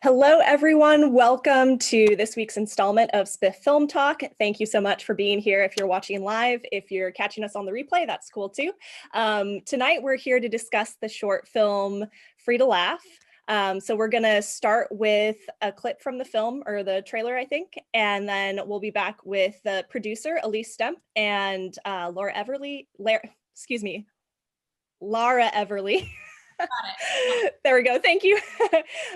Hello, everyone. Welcome to this week's installment of SBIFF Film Talk. Thank you so much for being here. If you're watching live, if you're catching us on the replay, that's cool too. Tonight, we're here to discuss the short film Free to Laugh. So we're going to start with a clip from the film, or the trailer, I think, and then we'll be back with the producer, Elease Lui Stemp, and Lara Everly. There we go. Thank you.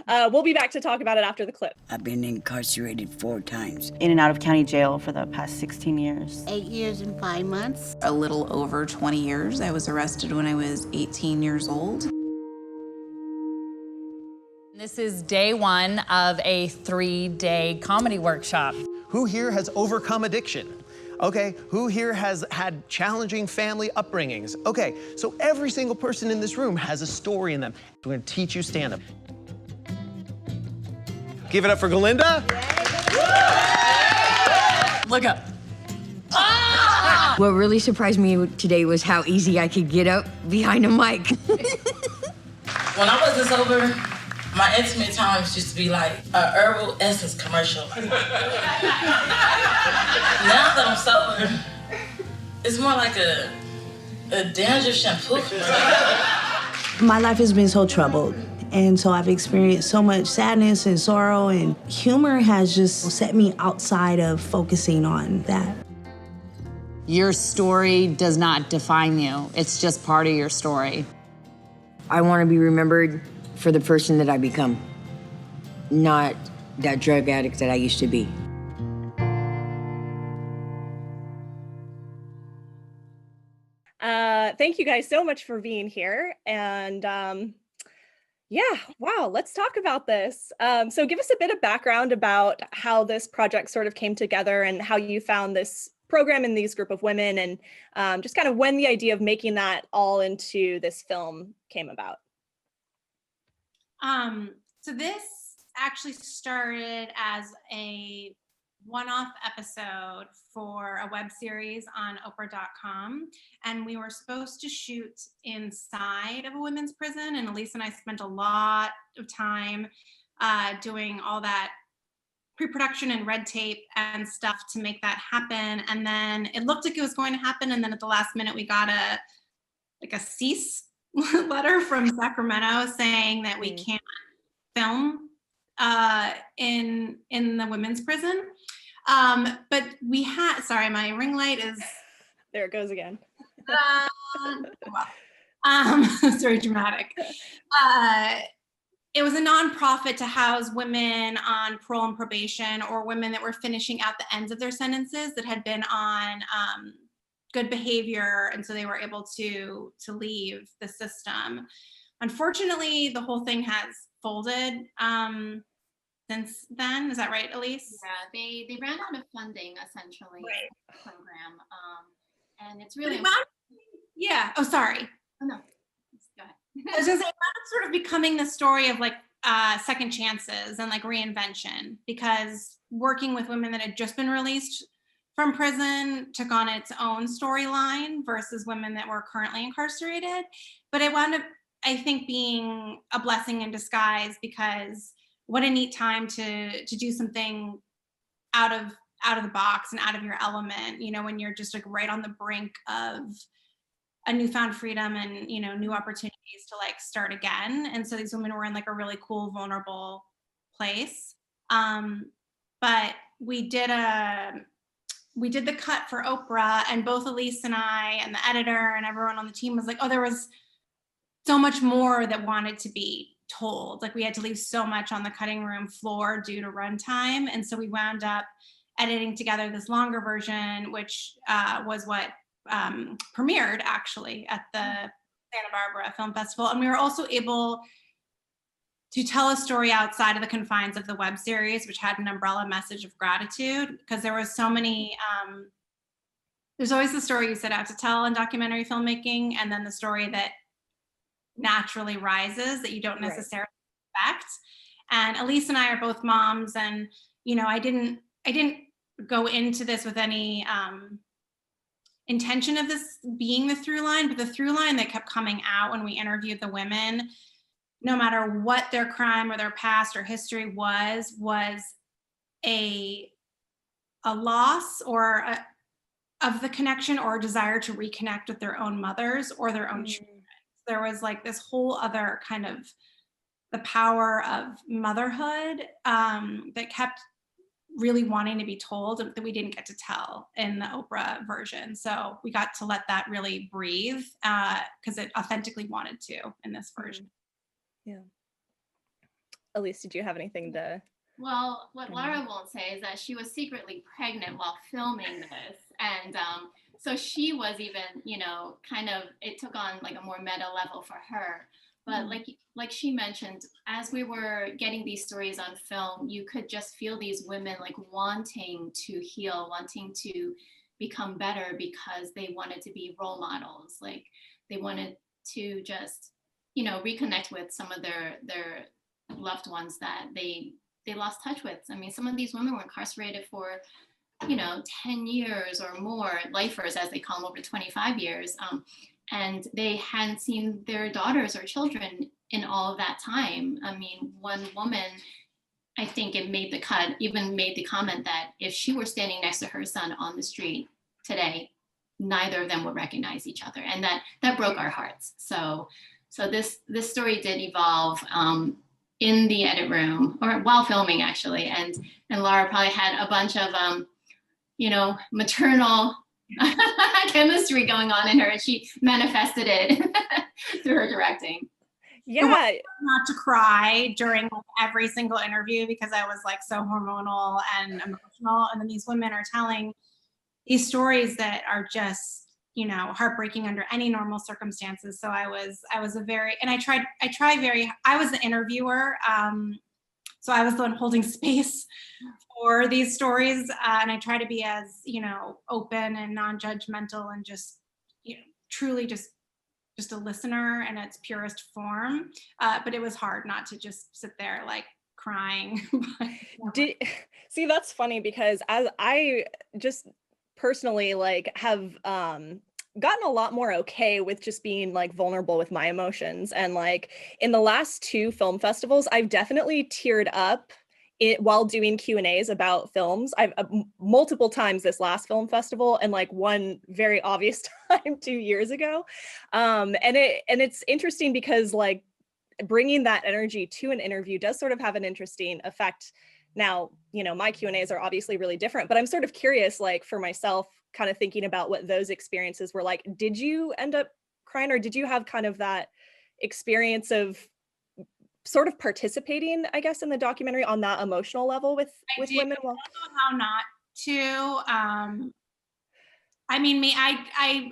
We'll be back to talk about it after the clip. I've been incarcerated 4 times. In and out of county jail for the past 16 years. 8 years and 5 months. A little over 20 years. I was arrested when I was 18 years old. This is day 1 of a 3-day comedy workshop. Who here has overcome addiction? Okay, who here has had challenging family upbringings? Okay, so every single person in this room has a story in them. We're gonna teach you stand-up. Give it up for Galinda. Look up. What really surprised me today was how easy I could get up behind a mic. When I wasn't sober, my intimate times used to be like a herbal essence commercial. Now that I'm sober, it's more like a dandruff shampoo. My life has been so troubled, and so I've experienced so much sadness and sorrow, and humor has just set me outside of focusing on that. Your story does not define you. It's just part of your story. I want to be remembered for the person that I become, not that drug addict that I used to be. Thank you guys so much for being here. And yeah, wow, let's talk about this. So give us a bit of background about how this project sort of came together and how you found this program in these group of women, and just kind of when the idea of making that all into this film came about. So this actually started as a one-off episode for a web series on Oprah.com, and we were supposed to shoot inside of a women's prison, and Elease and I spent a lot of time doing all that pre-production and red tape and stuff to make that happen. And then it looked like it was going to happen, and then at the last minute we got a cease letter from Sacramento saying that we can't film in the women's prison. But we had, sorry, my ring light is... There it goes again. It's very dramatic. It was a nonprofit to house women on parole and probation, or women that were finishing out the ends of their sentences that had been on good behavior, and so they were able to leave the system. Unfortunately, the whole thing has folded since then. Is that right, Elease? Yeah, they ran out of funding essentially. Right. For the program, and it's really yeah. Oh, sorry. Oh no. Go ahead. I was gonna say, it's sort of becoming the story of like second chances and like reinvention, because working with women that had just been released from prison took on its own storyline versus women that were currently incarcerated. But it wound up, I think, being a blessing in disguise, because what a neat time to do something out of the box and out of your element, you know, when you're just like right on the brink of a newfound freedom and, you know, new opportunities to like start again. And so these women were in like a really cool, vulnerable place. But we did the cut for Oprah, and both Elease and I and the editor and everyone on the team was like, oh, there was so much more that wanted to be told. Like we had to leave so much on the cutting room floor due to runtime. And so we wound up editing together this longer version, which was what premiered actually at the Santa Barbara Film Festival. And we were also able to tell a story outside of the confines of the web series, which had an umbrella message of gratitude, because there was so many, there's always the story you set out to tell in documentary filmmaking, and then the story that naturally rises that you don't necessarily expect. And Elease and I are both moms, and, you know, I didn't go into this with any intention of this being the through line, but the through line that kept coming out when we interviewed the women no matter what their crime or their past or history was a loss or of the connection or a desire to reconnect with their own mothers or their own children. There was like this whole other kind of the power of motherhood that kept really wanting to be told that we didn't get to tell in the Oprah version. So we got to let that really breathe because it authentically wanted to in this version. Yeah. Elise, did you have anything to? Well, what Lara won't say is that she was secretly pregnant while filming this. And so she was even, you know, kind of, it took on like a more meta level for her. But like she mentioned, as we were getting these stories on film, you could just feel these women like wanting to heal, wanting to become better because they wanted to be role models. Like they wanted to just, you know, reconnect with some of their loved ones that they lost touch with. I mean, some of these women were incarcerated for, you know, 10 years or more, lifers as they call them, over 25 years. And they hadn't seen their daughters or children in all of that time. I mean, one woman, I think it made the cut, even made the comment that if she were standing next to her son on the street today, neither of them would recognize each other. And that broke our hearts. So this story did evolve in the edit room, or while filming actually. And Lara probably had a bunch of, you know, maternal chemistry going on in her, and she manifested it through her directing. Yeah. Not to cry during like every single interview because I was like so hormonal and emotional. And then these women are telling these stories that are just, you know, heartbreaking under any normal circumstances. So I was a very, and I was the interviewer. So I was the one holding space for these stories. And I try to be as, you know, open and non-judgmental and just, you know, truly just a listener in its purest form. But it was hard not to just sit there like crying. See, that's funny because as I just personally like have gotten a lot more okay with just being like vulnerable with my emotions. And like in the last 2 film festivals, I've definitely teared up while doing Q&As about films. I've multiple times this last film festival, and like one very obvious time 2 years ago. And it's interesting because like bringing that energy to an interview does sort of have an interesting effect. Now, you know, my Q&As are obviously really different, but I'm sort of curious, like for myself, kind of thinking about what those experiences were like. Did you end up crying, or did you have kind of that experience of sort of participating, I guess, in the documentary on that emotional level with women? Well, I don't know how not to. I mean, I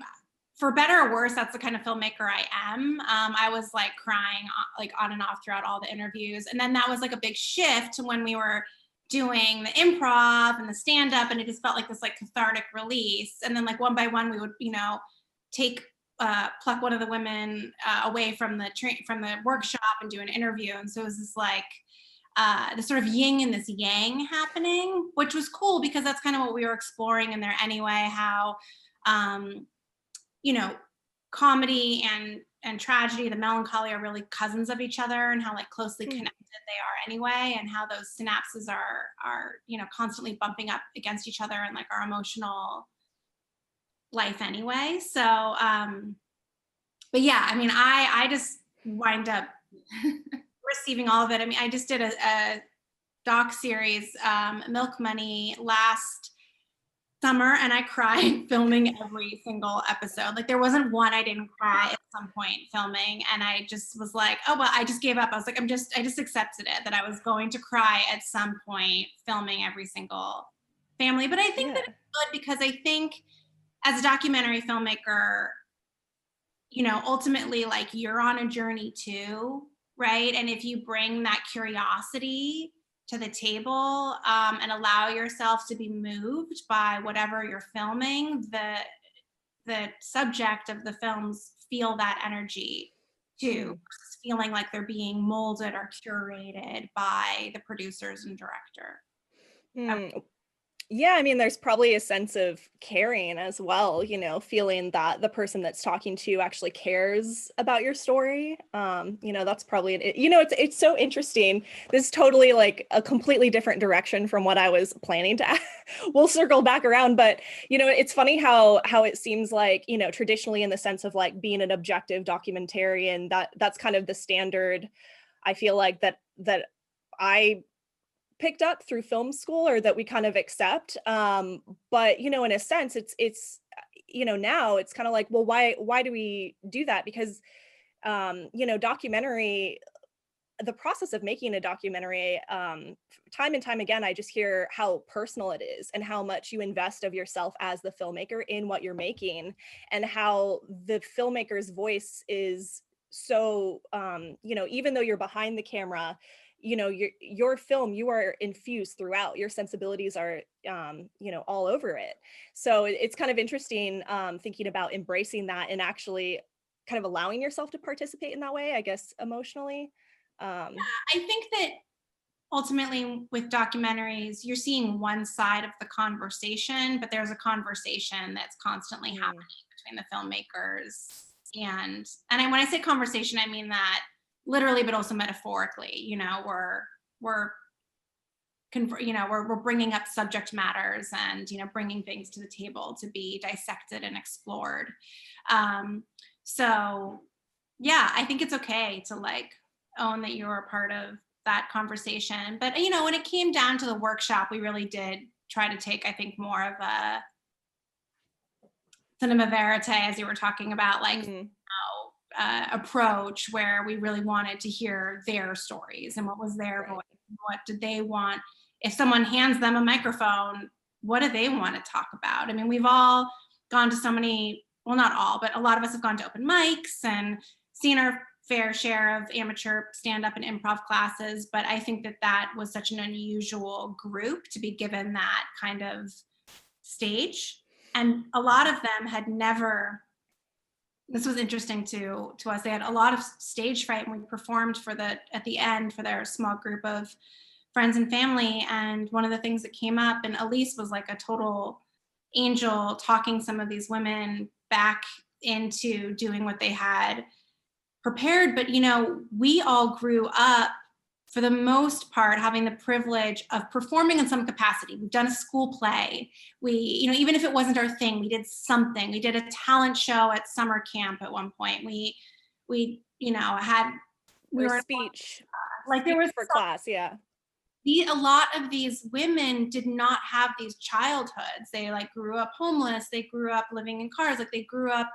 for better or worse, that's the kind of filmmaker I am. I was like crying like on and off throughout all the interviews. And then that was like a big shift when we were doing the improv and the stand-up, and it just felt like this like cathartic release. And then like one by one, we would, you know, pluck one of the women away from the workshop and do an interview. And so it was this like this sort of yin and this yang happening, which was cool because that's kind of what we were exploring in there anyway, how you know, comedy and tragedy, the melancholy, are really cousins of each other, and how like closely connected they are anyway, and how those synapses are you know, constantly bumping up against each other in like our emotional life anyway. So but yeah, I mean, I just wind up receiving all of it. I mean, I just did a doc series, Milk Money, last summer, and I cried filming every single episode. Like there wasn't one I didn't cry at some point filming, and I just was like, oh well, I just gave up. I was like, I just accepted it, that I was going to cry at some point filming every single family. But I think that it's good because I think as a documentary filmmaker, you know, ultimately like you're on a journey too, right? And if you bring that curiosity to the table and allow yourself to be moved by whatever you're filming, the subject of the films feel that energy too, feeling like they're being molded or curated by the producers and director. Yeah, I mean, there's probably a sense of caring as well, feeling that the person that's talking to you actually cares about your story. That's probably, it's so interesting. This is totally like a completely different direction from what I was planning to. We'll circle back around, but it's funny how it seems like, traditionally in the sense of like being an objective documentarian, that's kind of the standard. I feel like that I picked up through film school, or that we kind of accept. But in a sense, it's now it's kind of like, well, why do we do that? Because documentary, the process of making a documentary, time and time again, I just hear how personal it is and how much you invest of yourself as the filmmaker in what you're making, and how the filmmaker's voice is so, even though you're behind the camera, your film, you are infused throughout. Your sensibilities are, all over it. So it's kind of interesting, thinking about embracing that and actually kind of allowing yourself to participate in that way, I guess, emotionally. I think that ultimately with documentaries, you're seeing one side of the conversation, but there's a conversation that's constantly happening between the filmmakers. And when I say conversation, I mean that literally, but also metaphorically. We're bringing up subject matters and bringing things to the table to be dissected and explored. So yeah, I think it's okay to like own that you're a part of that conversation. But when it came down to the workshop, we really did try to take, I think, more of a cinema verite, as you were talking about, like approach, where we really wanted to hear their stories and what was their voice, what did they want. If someone hands them a microphone, what do they want to talk about? I mean, we've all gone to so many, well, not all, but a lot of us have gone to open mics and seen our fair share of amateur stand-up and improv classes, but I think that was such an unusual group to be given that kind of stage. And a lot of them had never, this was interesting to us, they had a lot of stage fright when we performed at the end for their small group of friends and family. And one of the things that came up, and Elease was like a total angel, talking some of these women back into doing what they had prepared. But we all grew up, for the most part, having the privilege of performing in some capacity. We've done a school play. We, even if it wasn't our thing, we did something. We did a talent show at summer camp at one point. We had, we were speech, like there was for class. Yeah. A lot of these women did not have these childhoods. They like grew up homeless. They grew up living in cars. Like they grew up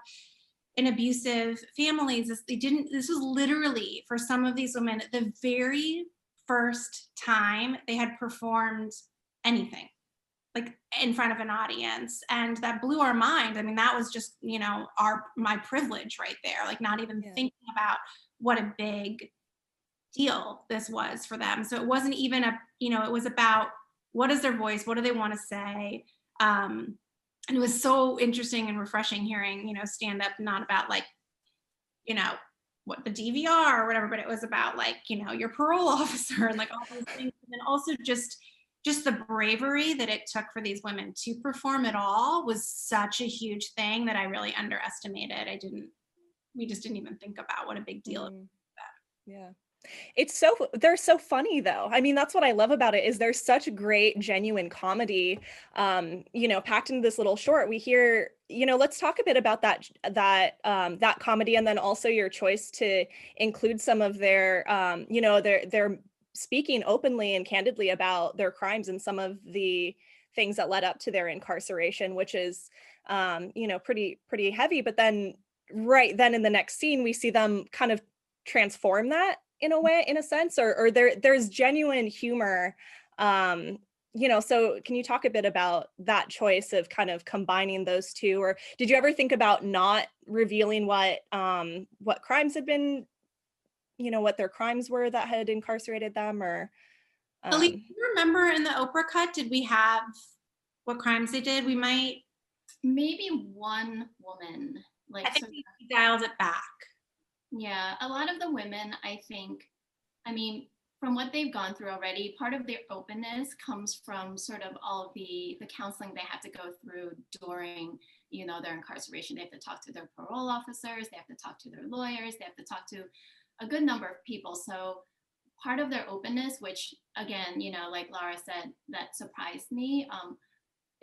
in abusive families. This was literally, for some of these women, the very first time they had performed anything, like in front of an audience. And that blew our mind. I mean, that was just, my privilege right there, like not even thinking about what a big deal this was for them. So it wasn't even it was about, what is their voice? What do they want to say? And it was so interesting and refreshing hearing, stand up, not about like, what the DVR or whatever, but it was about like, your parole officer and like all those things. And then also just the bravery that it took for these women to perform at all was such a huge thing that I really underestimated. We just didn't even think about what a big deal it was. Yeah. They're so funny though. I mean, that's what I love about it, is there's such great, genuine comedy, packed into this little short. We hear, let's talk a bit about that comedy, and then also your choice to include some of their, they're speaking openly and candidly about their crimes and some of the things that led up to their incarceration, which is, pretty heavy. But then right then in the next scene, we see them kind of transform that in a way, in a sense, or there's genuine humor. So can you talk a bit about that choice of kind of combining those two? Or did you ever think about not revealing what crimes had been, what their crimes were that had incarcerated them? Or Elease, do you remember in the Oprah cut, did we have what crimes they did? We might, maybe one woman, like, I think we dialed it back. Yeah, a lot of the women, I think, I mean, from what they've gone through already, part of their openness comes from sort of all of the counseling they have to go through during, you know, their incarceration. They have to talk to their parole officers, they have to talk to their lawyers, they have to talk to a good number of people. So part of their openness, which again, you know, like Lara said, that surprised me,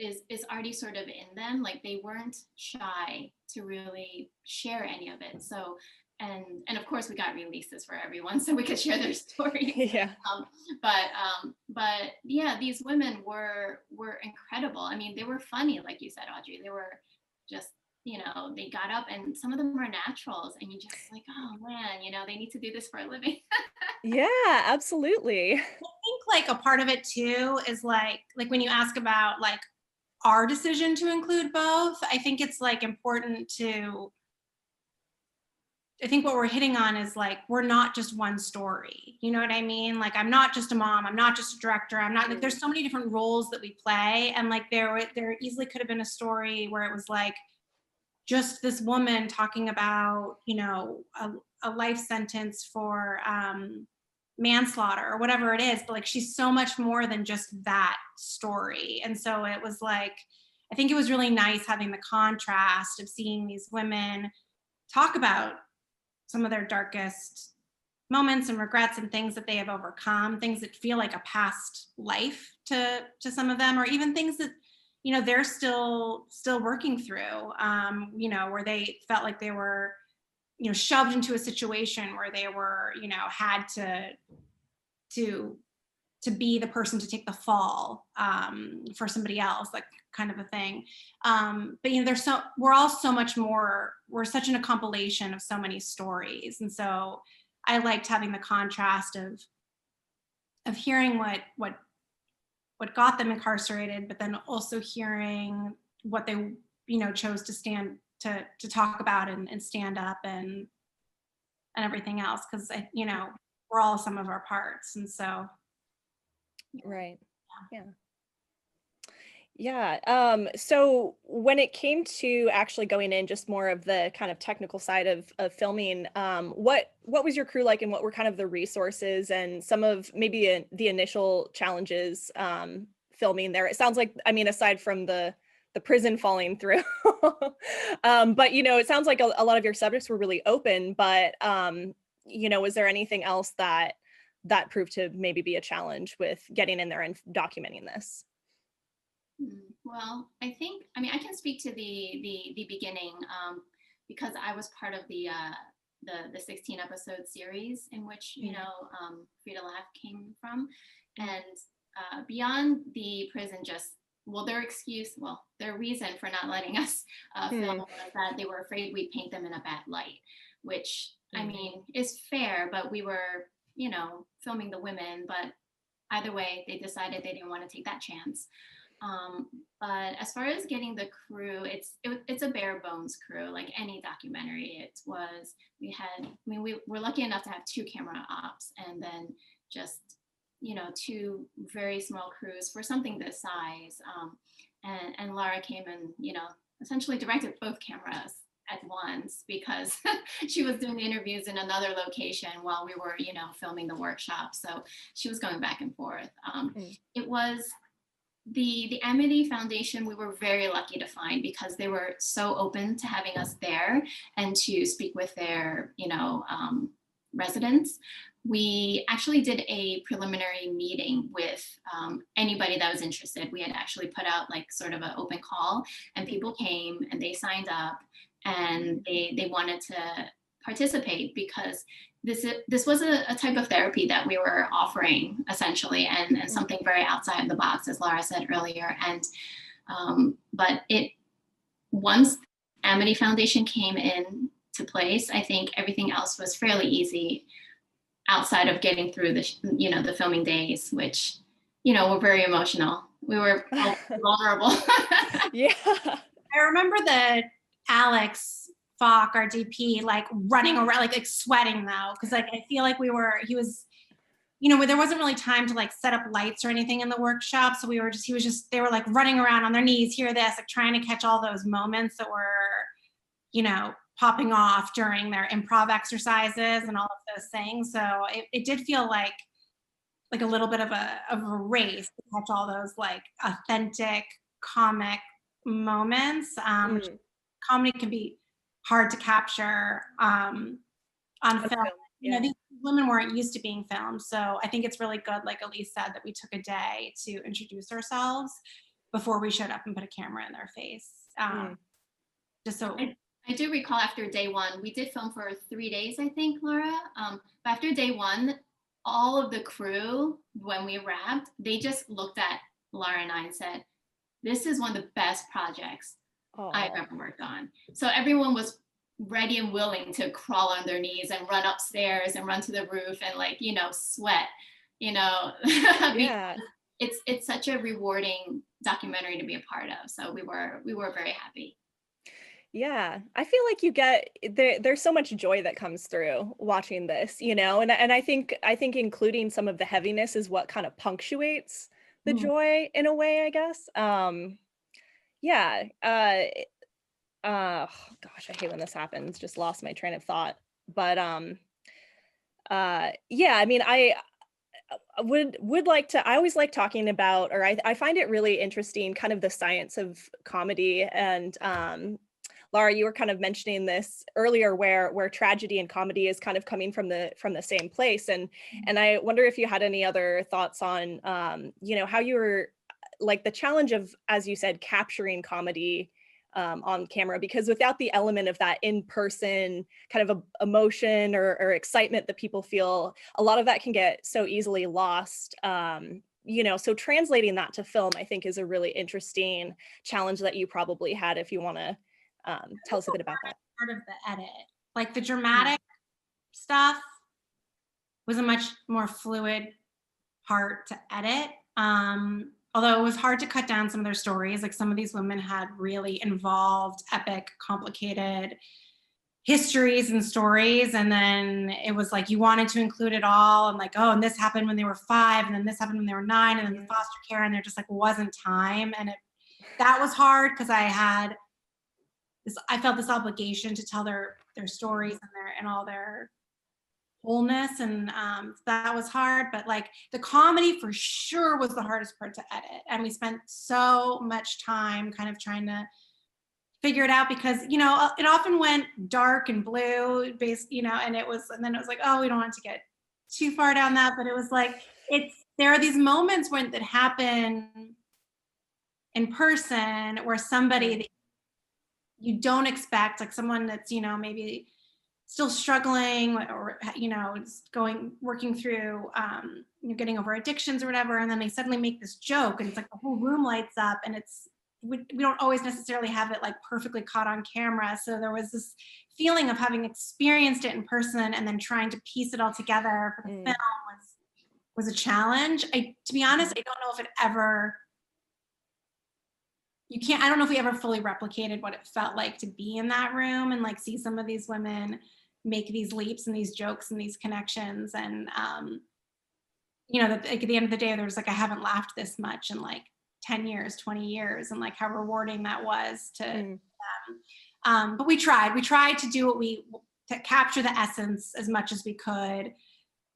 is already sort of in them. Like they weren't shy to really share any of it. So, and of course we got releases for everyone so we could share their story. Yeah. But yeah, these women were incredible. I mean, they were funny, like you said, Audrey. They were just, you know, they got up, and some of them are naturals, and you just like, oh man, you know, they need to do this for a living. Yeah, absolutely. I think like a part of it too is like when you ask about like our decision to include both, I think it's like important to, I think what we're hitting on is like, we're not just one story. You know what I mean? Like, I'm not just a mom, I'm not just a director, I'm not, like, there's so many different roles that we play. And like, there easily could have been a story where it was like, just this woman talking about, you know, a life sentence for manslaughter or whatever it is, but like, she's so much more than just that story. And so it was like, I think it was really nice having the contrast of seeing these women talk about some of their darkest moments and regrets and things that they have overcome, things that feel like a past life to some of them, or even things that, you know, they're still working through, you know, where they felt like they were, you know, shoved into a situation where they were, you know, had to be the person to take the fall for somebody else, like kind of a thing. But you know, we're all so much more, we're such in a compilation of so many stories. And so I liked having the contrast of hearing what got them incarcerated, but then also hearing what they, you know, chose to stand to talk about and stand up and everything else. Cause you know, we're all some of our parts. And so. Right. Yeah. Yeah. So when it came to actually going in just more of the kind of technical side of filming, what was your crew like, and what were kind of the resources and some of maybe the initial challenges filming there? It sounds like, I mean, aside from the prison falling through, but you know, it sounds like a lot of your subjects were really open, but you know, was there anything else that proved to maybe be a challenge with getting in there and documenting this? Well, I mean, I can speak to the beginning because I was part of the 16 episode series in which, you know, Frida Laugh came from. And beyond the prison, just, well, their reason for not letting us film was that they were afraid we'd paint them in a bad light, which I mean, is fair, but we were, you know, filming the women, but either way, they decided they didn't want to take that chance. But as far as getting the crew, it's a bare bones crew, like any documentary. We're lucky enough to have 2 camera ops, and then just, you know, 2 very small crews for something this size. And Lara came and, you know, essentially directed both cameras at once because she was doing the interviews in another location while we were, you know, filming the workshop. So she was going back and forth. It was the Amity Foundation, we were very lucky to find because they were so open to having us there and to speak with their, you know, residents. We actually did a preliminary meeting with anybody that was interested. We had actually put out like sort of an open call, and people came and they signed up and they wanted to participate because this was a type of therapy that we were offering essentially, and something very outside the box, as Lara said earlier. And but once Amity Foundation came in to place, I think everything else was fairly easy outside of getting through the filming days, which, you know, were very emotional. We were vulnerable. Yeah. I remember that Alex Falk, our DP, like running around, like sweating though, because like I feel like he was, you know, there wasn't really time to like set up lights or anything in the workshop, so they were like running around on their knees, hear this, like trying to catch all those moments that were, you know, popping off during their improv exercises and all of those things. So it did feel like like a little bit of a race to catch all those like authentic comic moments. Which comedy can be hard to capture on film. You know, these women weren't used to being filmed, so I think it's really good, like Elise said, that we took a day to introduce ourselves before we showed up and put a camera in their face. Just so I do recall after day one, we did film for 3 days, I think, Laura. But after day one, all of the crew, when we wrapped, they just looked at Lara and I and said, "This is one of the best projects I've ever worked on." So everyone was ready and willing to crawl on their knees and run upstairs and run to the roof and like, you know, sweat, you know. Yeah. It's such a rewarding documentary to be a part of. So we were very happy. Yeah, I feel like you get there's so much joy that comes through watching this, you know, and I think including some of the heaviness is what kind of punctuates the joy in a way, I guess. Yeah. Gosh, I hate when this happens. Just lost my train of thought. But yeah, I mean, I would like to, I always like talking about, or I find it really interesting, kind of the science of comedy. And Lara, you were kind of mentioning this earlier, where tragedy and comedy is kind of coming from the same place, and I wonder if you had any other thoughts on, you know, how you were, like, the challenge of, as you said, capturing comedy on camera, because without the element of that in-person kind of emotion or excitement that people feel, a lot of that can get so easily lost. You know, so translating that to film, I think, is a really interesting challenge that you probably had. If you want to tell us a bit about that. Part of the edit, like the dramatic stuff was a much more fluid part to edit. Although it was hard to cut down some of their stories. Like some of these women had really involved, epic, complicated histories and stories. And then it was like, you wanted to include it all. And like, oh, and this happened when they were 5, and then this happened when they were 9, and then the foster care, and there just like wasn't time. And that was hard because I felt this obligation to tell their stories and all their wholeness, and that was hard. But like the comedy for sure was the hardest part to edit, and we spent so much time kind of trying to figure it out, because you know it often went dark and blue based, you know, and then it was like, oh, we don't want to get too far down that, but it was like there are these moments that happen in person where somebody that you don't expect, like someone that's, you know, maybe still struggling, or, you know, working through, you know, getting over addictions or whatever. And then they suddenly make this joke, and it's like the whole room lights up, and we don't always necessarily have it like perfectly caught on camera. So there was this feeling of having experienced it in person and then trying to piece it all together for the film was a challenge. To be honest, I don't know if it ever, I don't know if we ever fully replicated what it felt like to be in that room and like see some of these women make these leaps and these jokes and these connections. And, you know, that like, at the end of the day, there was like, I haven't laughed this much in like 10 years, 20 years, and like how rewarding that was to them. But we tried to do to capture the essence as much as we could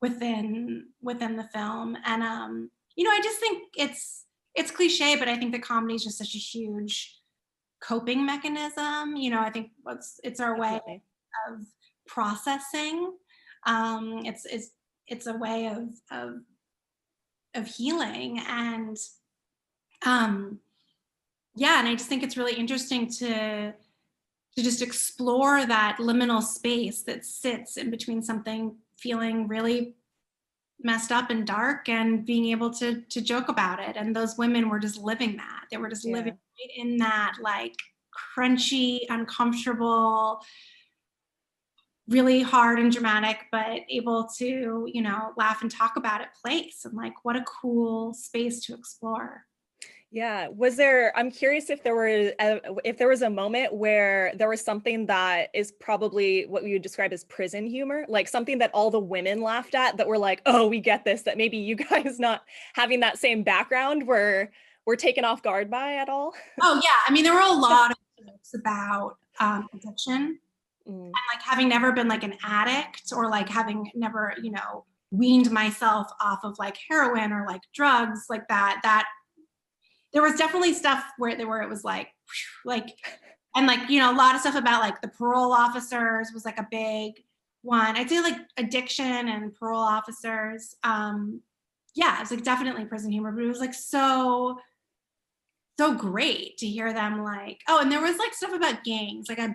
within the film. And, you know, I just think it's cliche, but I think that comedy is just such a huge coping mechanism. You know, I think it's our way of processing. It's a way of healing, and yeah, and I just think it's really interesting to just explore that liminal space that sits in between something feeling really messed up and dark and being able to joke about it. And those women were just living that. They were just living right in that like crunchy, uncomfortable, really hard and dramatic, but able to, you know, laugh and talk about it place. And like, what a cool space to explore. Yeah. I'm curious if there was a moment where there was something that is probably what we would describe as prison humor, like something that all the women laughed at, that were like, oh, we get this, that maybe you guys not having that same background were taken off guard by at all? Oh yeah. I mean, there were a lot of jokes about addiction, and like having never been like an addict, or like having never, you know, weaned myself off of like heroin or like drugs like that there was definitely stuff where it was like and like, you know, a lot of stuff about like the parole officers was like a big one. I'd say like addiction and parole officers. Yeah, it's like definitely prison humor, but it was like so great to hear them like, oh, and there was like stuff about gangs, like a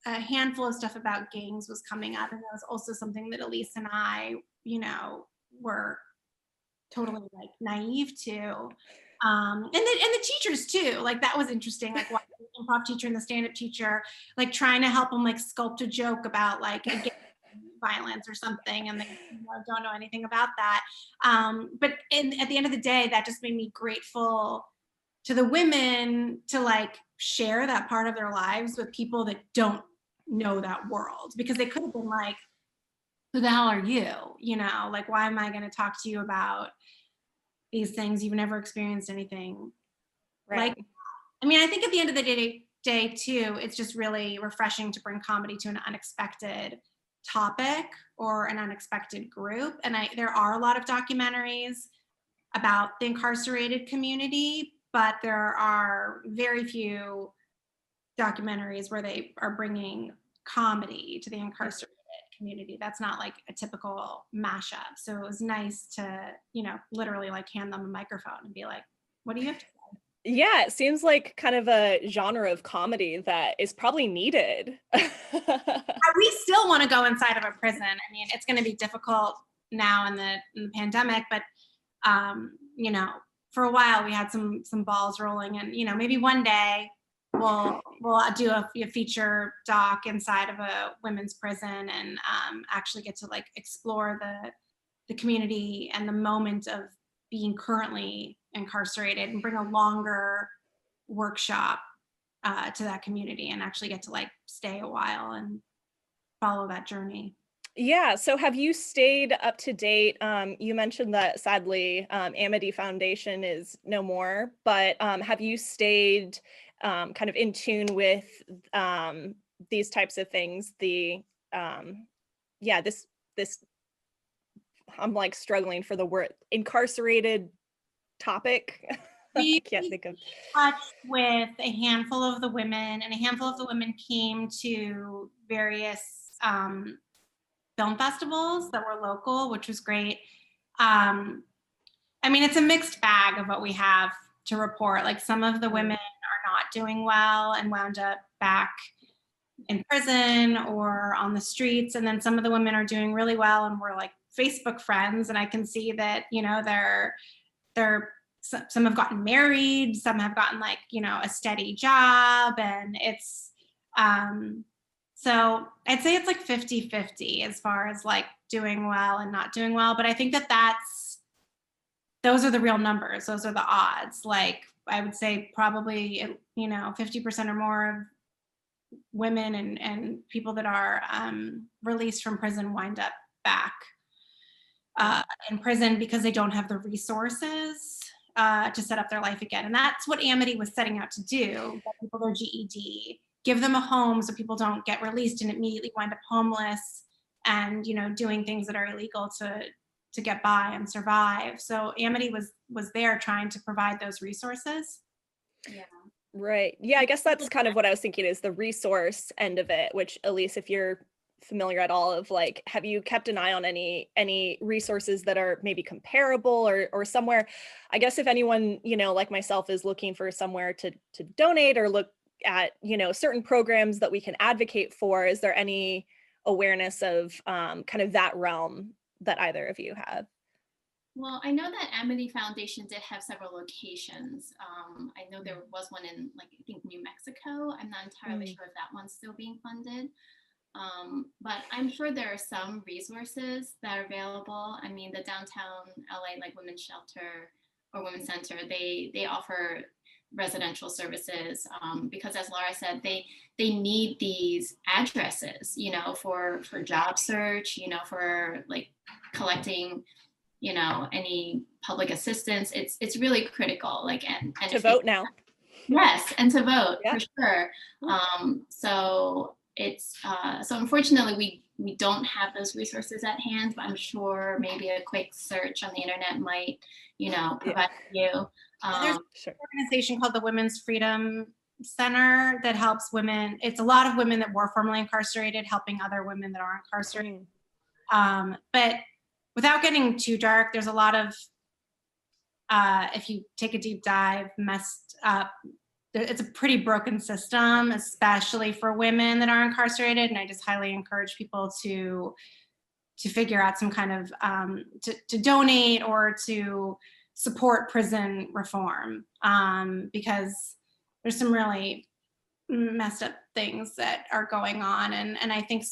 handful of stuff about gangs was coming up. And that was also something that Elease and I, you know, were totally like naive to. And the teachers too, like that was interesting. Like watching the improv teacher and the stand-up teacher, like trying to help them like sculpt a joke about like violence or something, and they don't know anything about that. But at the end of the day, that just made me grateful to the women to like share that part of their lives with people that don't know that world, because they could have been like, who the hell are you? You know, like, why am I going to talk to you about these things? You've never experienced anything like that. I mean, I think at the end of the day too, it's just really refreshing to bring comedy to an unexpected topic or an unexpected group. And there are a lot of documentaries about the incarcerated community, but there are very few documentaries where they are bringing comedy to the incarcerated community. That's not like a typical mashup. So it was nice to, you know, literally like hand them a microphone and be like, what do you have to say? Yeah, it seems like kind of a genre of comedy that is probably needed. We still want to go inside of a prison. I mean, it's going to be difficult now in the pandemic, but you know, for a while we had some balls rolling, and you know, maybe one day we'll do a feature doc inside of a women's prison and actually get to like explore the community and the moment of being currently incarcerated and bring a longer workshop to that community and actually get to like stay a while and follow that journey. Yeah. So have you stayed up to date? You mentioned that sadly, Amity Foundation is no more, but have you stayed kind of in tune with these types of things? This I'm like struggling for the word incarcerated topic. I can't think of. Touch with a handful of the women, and a handful of the women came to various film festivals that were local, which was great. I mean, it's a mixed bag of what we have to report. Like some of the women are not doing well and wound up back in prison or on the streets. And then some of the women are doing really well and we're like Facebook friends. And I can see that, you know, some have gotten married, some have gotten like, you know, a steady job, and it's, so I'd say it's like 50-50 as far as like doing well and not doing well. But I think those are the real numbers. Those are the odds. Like I would say probably, you know, 50% or more of women and people that are released from prison wind up back in prison because they don't have the resources to set up their life again. And that's what Amity was setting out to do, get people their GED, give them a home so people don't get released and immediately wind up homeless and, you know, doing things that are illegal to get by and survive. So Amity was there trying to provide those resources. Yeah. Right. Yeah, I guess that's kind of what I was thinking is the resource end of it, which Elease, if you're familiar at all of like, have you kept an eye on any resources that are maybe comparable or somewhere? I guess if anyone, you know, like myself is looking for somewhere to donate or look at, you know, certain programs that we can advocate for, is there any awareness of kind of that realm that either of you have? Well, I know that Amity Foundation did have several locations. I know there was one in like, I think New Mexico. I'm not entirely sure if that one's still being funded. But I'm sure there are some resources that are available. I mean, the downtown LA like Women's Shelter or Women's Center, they offer residential services because as Lara said, they need these addresses, you know, for job search, you know, for like collecting, you know, any public assistance. It's really critical, like and to vote now. Yes, and to vote for sure. So so unfortunately we don't have those resources at hand, but I'm sure maybe a quick search on the internet might, provide you. There's an organization called the Women's Freedom Center that helps women. It's a lot of women that were formerly incarcerated helping other women that are incarcerated. But without getting too dark, there's a lot of, if you take a deep dive, messed up, it's a pretty broken system, especially for women that are incarcerated. And I just highly encourage people to figure out some kind of, to donate or to support prison reform, because there's some really messed up things that are going on. And I think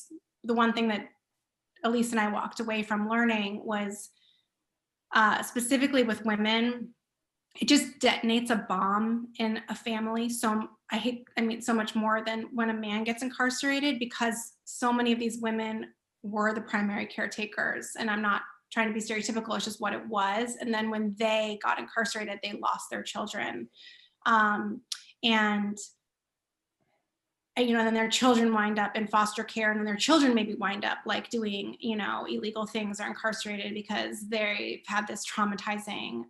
the one thing that Elease and I walked away from learning was, specifically with women, it just detonates a bomb in a family. So so much more than when a man gets incarcerated, because so many of these women were the primary caretakers. And I'm not trying to be stereotypical, it's just what it was. And then when they got incarcerated, they lost their children. And then their children wind up in foster care, and then their children maybe wind up like doing, illegal things or incarcerated because they've had this traumatizing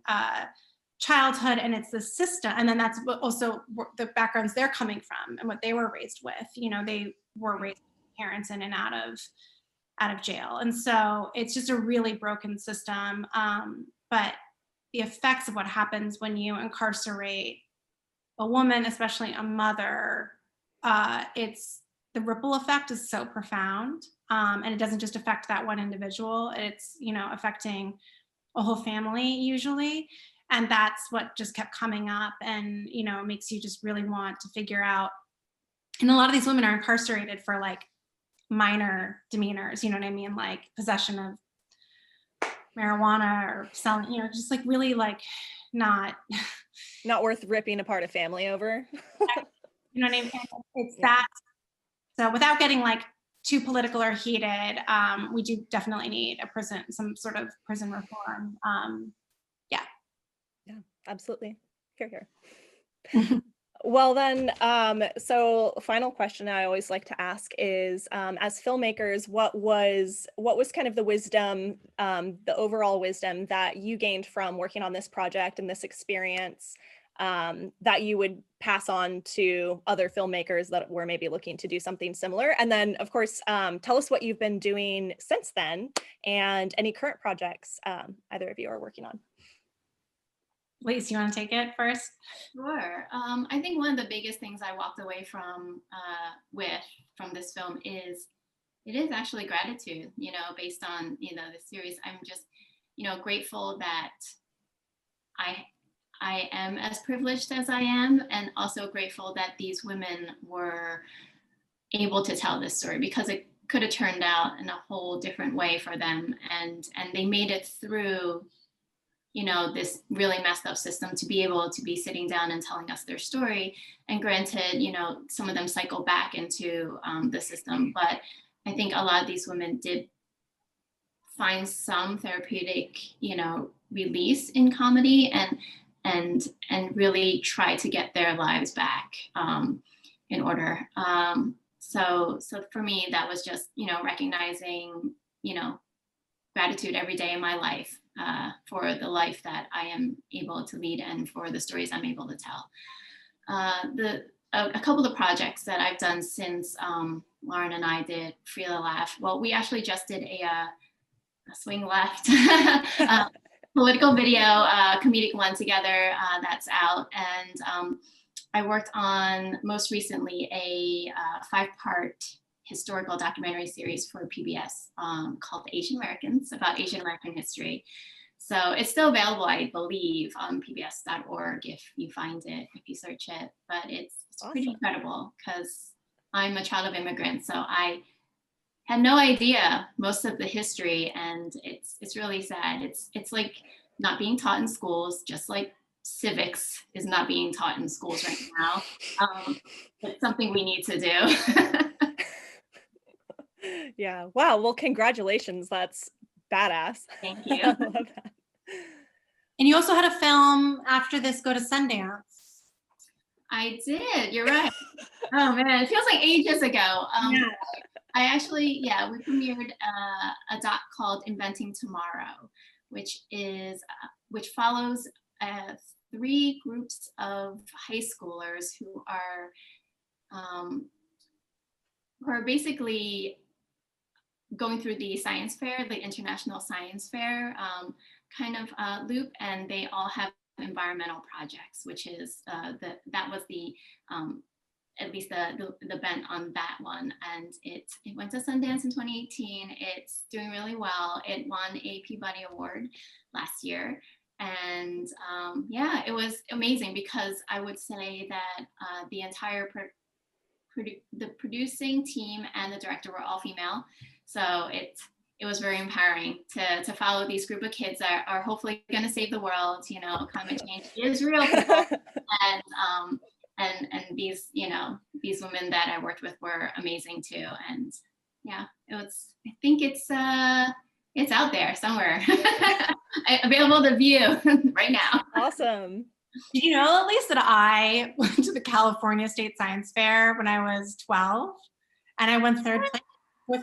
childhood, and it's the system. And then that's also the backgrounds they're coming from and what they were raised with. They were raised with parents in and out of jail. And so it's just a really broken system. But the effects of what happens when you incarcerate a woman, especially a mother, the ripple effect is so profound, and it doesn't just affect that one individual. It's affecting a whole family usually, and that's what just kept coming up, and it makes you just really want to figure out. And a lot of these women are incarcerated for like minor demeanors, you know what I mean, like possession of marijuana or selling, just like really like not worth ripping apart a family over. You know what I mean? It's that. So without getting like too political or heated, we do definitely need some sort of prison reform. Yeah, absolutely. Here. Well then, so final question I always like to ask is, as filmmakers, what was kind of the wisdom, the overall wisdom that you gained from working on this project and this experience, that you would pass on to other filmmakers that were maybe looking to do something similar? And then, of course, tell us what you've been doing since then and any current projects either of you are working on. Elease, you want to take it first? Sure. I think one of the biggest things I walked away from this film is it is actually gratitude, based on, the series. I'm just, grateful that I am as privileged as I am, and also grateful that these women were able to tell this story, because it could have turned out in a whole different way for them. And they made it through, this really messed up system to be able to be sitting down and telling us their story. And granted, some of them cycle back into the system, but I think a lot of these women did find some therapeutic, release in comedy and really try to get their lives back in order. So for me, that was just, recognizing, gratitude every day in my life for the life that I am able to lead and for the stories I'm able to tell. A couple of projects that I've done since Lauren and I did Free the Laugh. Well, we actually just did a swing left political video, comedic one together that's out. And I worked on most recently a 5-part historical documentary series for PBS called Asian Americans, about Asian American history. So it's still available, I believe, on pbs.org if you find it, if you search it. But it's awesome. Pretty incredible, because I'm a child of immigrants, so I had no idea most of the history, and it's really sad. It's like not being taught in schools, just like civics is not being taught in schools right now. It's something we need to do. Yeah. Wow. Well, congratulations. That's badass. Thank you. I love that. And you also had a film after this go to Sundance. I did. You're right. Oh man, it feels like ages ago. Yeah. I actually, yeah, we premiered a doc called Inventing Tomorrow, which follows 3 groups of high schoolers who are basically going through the science fair, the International Science Fair kind of loop, and they all have environmental projects, which is that was the at least the bent on that one. And it went to Sundance in 2018. It's doing really well. It won a Peabody Award last year. And yeah, it was amazing because I would say that the entire the producing team and the director were all female. So it was very empowering to follow these group of kids that are hopefully going to save the world. You know, climate change is real, people. And these, you know, these women that I worked with were amazing too. And yeah, I think it's out there somewhere, available to view right now. Awesome. Did you know, Elise, that I went to the California State Science Fair when I was 12, and I won 3rd place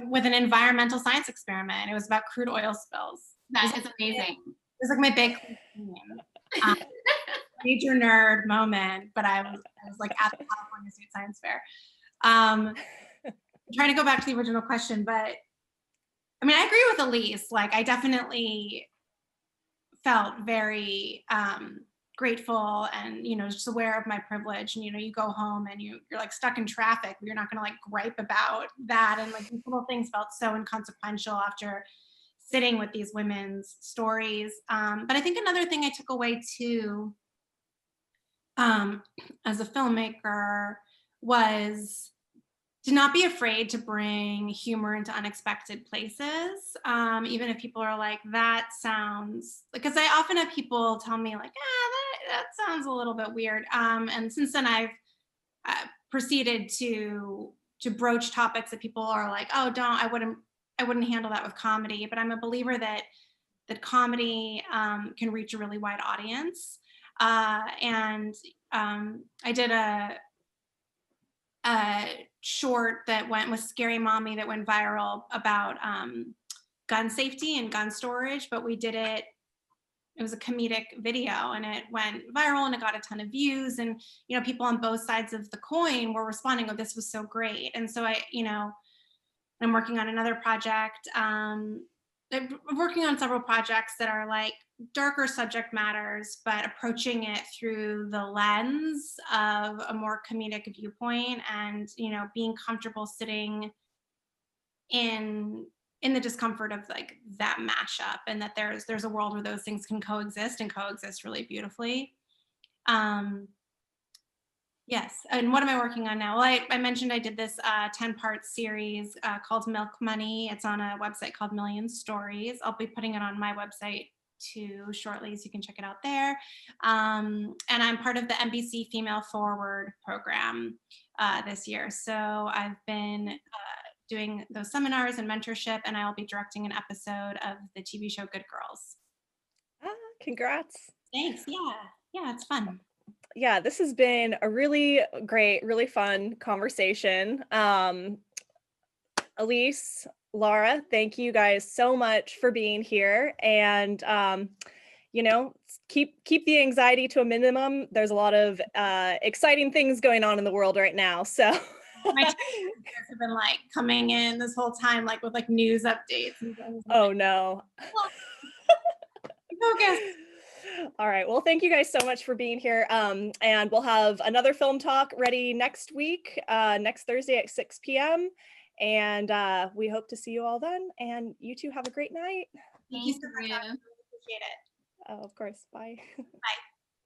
with an environmental science experiment. It was about crude oil spills. That is amazing. It was like my big major nerd moment, but I was like at the California State Science Fair. I'm trying to go back to the original question, but I mean, I agree with Elise. Like, I definitely felt very grateful and, you know, just aware of my privilege. And, you know, you go home and you're like stuck in traffic, but you're not going to like gripe about that. And like these little things felt so inconsequential after sitting with these women's stories. But I think another thing I took away too, as a filmmaker, was to not be afraid to bring humor into unexpected places, even if people are like, that sounds, because I often have people tell me like, that sounds a little bit weird. And since then I've proceeded to broach topics that people are like, oh, I wouldn't handle that with comedy. But I'm a believer that comedy can reach a really wide audience. And I did a short that went with Scary Mommy that went viral about gun safety and gun storage, but we did it was a comedic video, and it went viral and it got a ton of views, and you know, people on both sides of the coin were responding, oh, this was so great. And so I'm working on another project. I'm working on several projects that are like darker subject matters, but approaching it through the lens of a more comedic viewpoint, and, you know, being comfortable sitting in the discomfort of like that mashup, and that there's a world where those things can coexist and coexist really beautifully. Yes. And what am I working on now? Well, I mentioned I did this 10-part series called Milk Money. It's on a website called Million Stories. I'll be putting it on my website too shortly, so you can check it out there. And I'm part of the NBC Female Forward program this year. So I've been doing those seminars and mentorship, and I'll be directing an episode of the TV show Good Girls. Congrats. Thanks. Yeah, it's fun. Yeah, this has been a really great, really fun conversation. Elise, Lara, thank you guys so much for being here. And, you know, keep the anxiety to a minimum. There's a lot of exciting things going on in the world right now. So my teachers have been like coming in this whole time, like with like news updates and things. Oh no. Focus. All right. Well, thank you guys so much for being here. And we'll have another film talk ready next week, next Thursday at 6 p.m. And we hope to see you all then. And you two have a great night. Thank you so much. I appreciate it. Oh, of course. Bye. Bye.